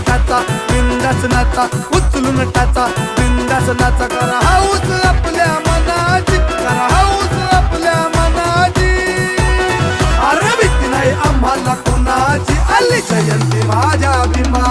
टाचा बिंदास नाचा, उचलून टाचा बिंदास नाचा. करा हाऊस आपल्या मनाची, करा हाऊस आपल्या मनाची. अरे भीती नाही आम्हाला कोणाची, आली जयंती माझ्या बिंबा.